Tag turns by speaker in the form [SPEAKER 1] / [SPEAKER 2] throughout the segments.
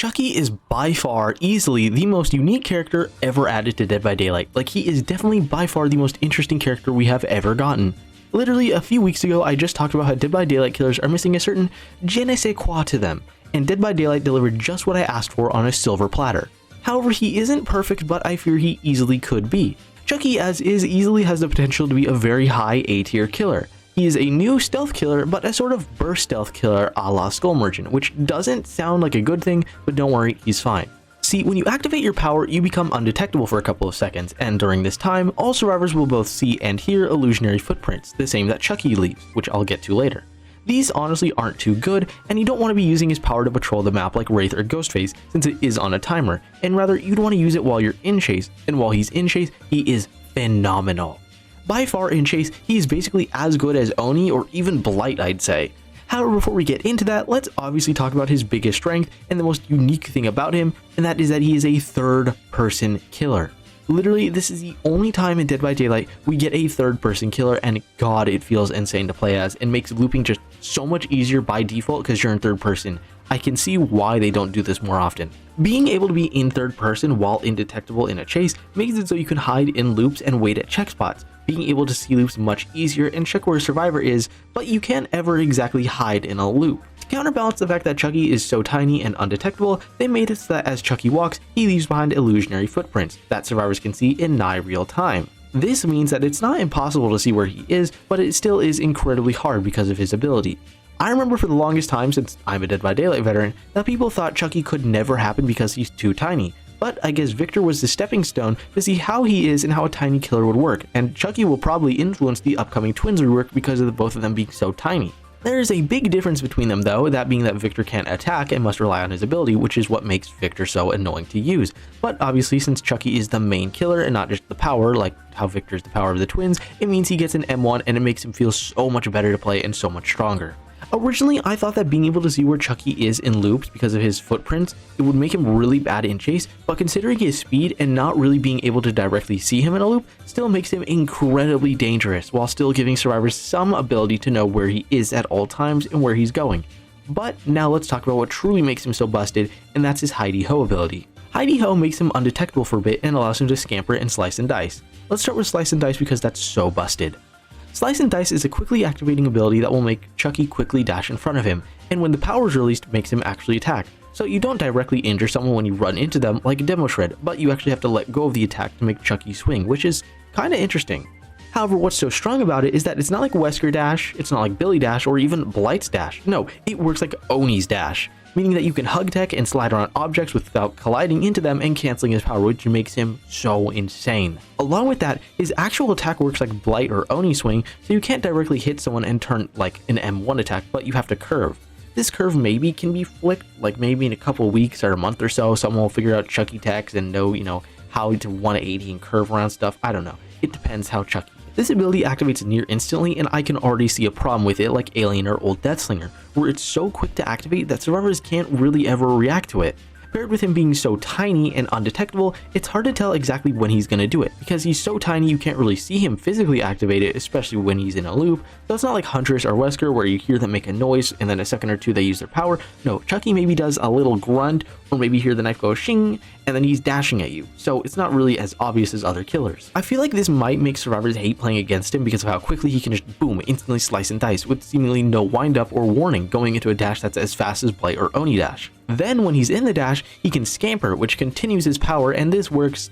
[SPEAKER 1] Chucky is by far easily the most unique character ever added to Dead by Daylight. Like, he is definitely by far the most interesting character we have ever gotten. Literally a few weeks ago, I just talked about how Dead by Daylight killers are missing a certain je ne sais quoi to them, and Dead by Daylight delivered just what I asked for on a silver platter. However, he isn't perfect, but I fear he easily could be. Chucky as is easily has the potential to be a very high A tier killer. He is a new stealth killer, but a sort of burst stealth killer a la Skull Merchant, which doesn't sound like a good thing, but don't worry, he's fine. See, when you activate your power, you become undetectable for a couple of seconds, and during this time, all survivors will both see and hear illusionary footprints, the same that Chucky leaves, which I'll get to later. These honestly aren't too good, and you don't want to be using his power to patrol the map like Wraith or Ghostface, since it is on a timer, and rather you'd want to use it while you're in chase, and while he's in chase, he is phenomenal. By far in chase, he is basically as good as Oni or even Blight, I'd say. However, before we get into that, let's obviously talk about his biggest strength and the most unique thing about him, and that is that he is a third-person killer. Literally, this is the only time in Dead by Daylight we get a third-person killer, and god, it feels insane to play as, and makes looping just so much easier by default because you're in third person. I can see why they don't do this more often. Being able to be in third person while indetectable in a chase makes it so you can hide in loops and wait at check spots, being able to see loops much easier and check where a survivor is, but you can't ever exactly hide in a loop. To counterbalance the fact that Chucky is so tiny and undetectable, they made it so that as Chucky walks, he leaves behind illusionary footprints that survivors can see in nigh real time. This means that it's not impossible to see where he is, but it still is incredibly hard because of his ability. I remember for the longest time, since I'm a Dead by Daylight veteran, that people thought Chucky could never happen because he's too tiny. But I guess Victor was the stepping stone to see how he is and how a tiny killer would work, and Chucky will probably influence the upcoming twins rework because of both of them being so tiny. There is a big difference between them though, that being that Victor can't attack and must rely on his ability, which is what makes Victor so annoying to use. But obviously, since Chucky is the main killer and not just the power, like how Victor's the power of the twins, it means he gets an M1 and it makes him feel so much better to play and so much stronger. Originally, I thought that being able to see where Chucky is in loops because of his footprints, it would make him really bad in chase, but considering his speed and not really being able to directly see him in a loop still makes him incredibly dangerous, while still giving survivors some ability to know where he is at all times and where he's going. But now let's talk about what truly makes him so busted, and that's his hidey-ho ability. Hidey-ho makes him undetectable for a bit and allows him to scamper and slice and dice. Let's start with slice and dice because that's so busted. Slice and Dice is a quickly activating ability that will make Chucky quickly dash in front of him, and when the power is released, makes him actually attack. So you don't directly injure someone when you run into them like a Demo Shred, but you actually have to let go of the attack to make Chucky swing, which is kinda interesting. However, what's so strong about it is that it's not like Wesker Dash, it's not like Billy Dash, or even Blight's Dash. No, it works like Oni's Dash, meaning that you can hug tech and slide around objects without colliding into them and canceling his power, which makes him so insane. Along with that, his actual attack works like Blight or Oni swing, so you can't directly hit someone and turn like an M1 attack, but you have to curve. This curve maybe can be flicked, like maybe in a couple weeks or a month or so, someone will figure out Chucky techs and know, how to 180 and curve around stuff. I don't know. It depends how Chucky. This ability activates near instantly, and I can already see a problem with it like Alien or Old Deathslinger, where it's so quick to activate that survivors can't really ever react to it. Paired with him being so tiny and undetectable, it's hard to tell exactly when he's going to do it, because he's so tiny you can't really see him physically activate it, especially when he's in a loop. So it's not like Huntress or Wesker where you hear them make a noise and then a second or two they use their power. No, Chucky maybe does a little grunt, or maybe hear the knife go shing, and then he's dashing at you, so it's not really as obvious as other killers. I feel like this might make survivors hate playing against him because of how quickly he can just boom, instantly slice and dice with seemingly no wind up or warning, going into a dash that's as fast as Blight or Oni Dash. Then when he's in the dash, he can scamper, which continues his power, and this works.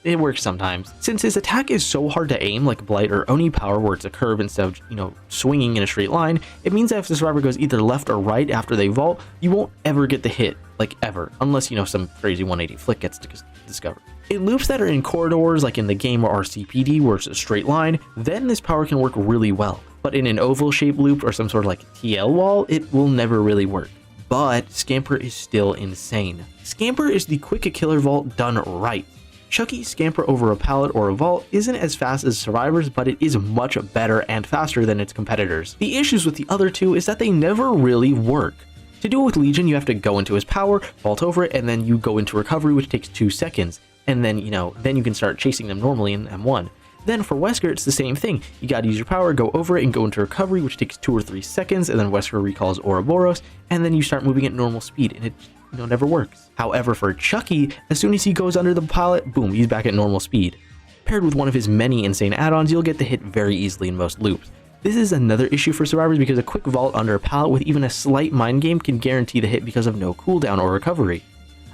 [SPEAKER 1] It works sometimes. Since his attack is so hard to aim like Blight or Oni power where it's a curve instead of, swinging in a straight line, it means that if the survivor goes either left or right after they vault, you won't ever get the hit, like ever, unless some crazy 180 flick gets discovered. In loops that are in corridors like in the game or RCPD where it's a straight line, then this power can work really well. But in an oval shaped loop or some sort of like TL wall, it will never really work. But Scamper is still insane. Scamper is the quick killer vault done right. Chucky's scamper over a pallet or a vault isn't as fast as Survivor's, but it is much better and faster than its competitors. The issues with the other two is that they never really work. To do it with Legion, you have to go into his power, vault over it, and then you go into recovery, which takes 2 seconds. And then, then you can start chasing them normally in M1. Then for Wesker, it's the same thing. You gotta use your power, go over it, and go into recovery, which takes 2 or 3 seconds, and then Wesker recalls Ouroboros, and then you start moving at normal speed, and never works. However, for Chucky, as soon as he goes under the pallet, boom, he's back at normal speed. Paired with one of his many insane add-ons, you'll get the hit very easily in most loops. This is another issue for survivors because a quick vault under a pallet with even a slight mind game can guarantee the hit because of no cooldown or recovery.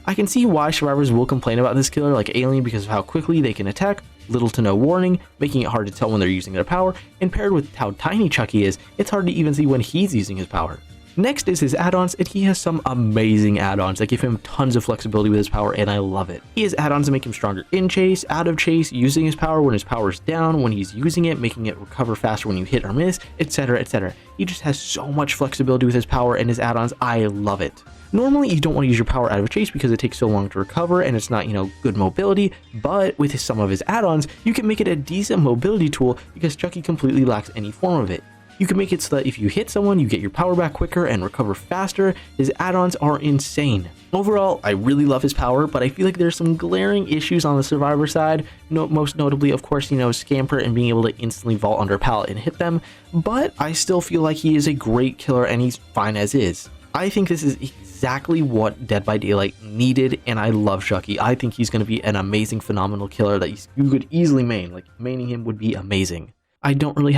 [SPEAKER 1] I can see why survivors will complain about this killer like Alien because of how quickly they can attack, little to no warning, making it hard to tell when they're using their power, and paired with how tiny Chucky is, it's hard to even see when he's using his power. Next is his add-ons, and he has some amazing add-ons that give him tons of flexibility with his power, and I love it. He has add-ons that make him stronger in chase, out of chase, using his power when his power is down, when he's using it, making it recover faster when you hit or miss, etc, etc. He just has so much flexibility with his power and his add-ons, I love it. Normally, you don't want to use your power out of chase because it takes so long to recover and it's not, good mobility, but with some of his add-ons, you can make it a decent mobility tool because Chucky completely lacks any form of it. You can make it so that if you hit someone, you get your power back quicker and recover faster. His add-ons are insane. Overall, I really love his power, but I feel like there's some glaring issues on the survivor side. Most notably, of course, Scamper and being able to instantly vault under a pallet and hit them, but I still feel like he is a great killer and he's fine as is. I think this is exactly what Dead by Daylight needed, and I love Chucky. I think he's going to be an amazing, phenomenal killer that you could easily main. Like, maining him would be amazing. I don't really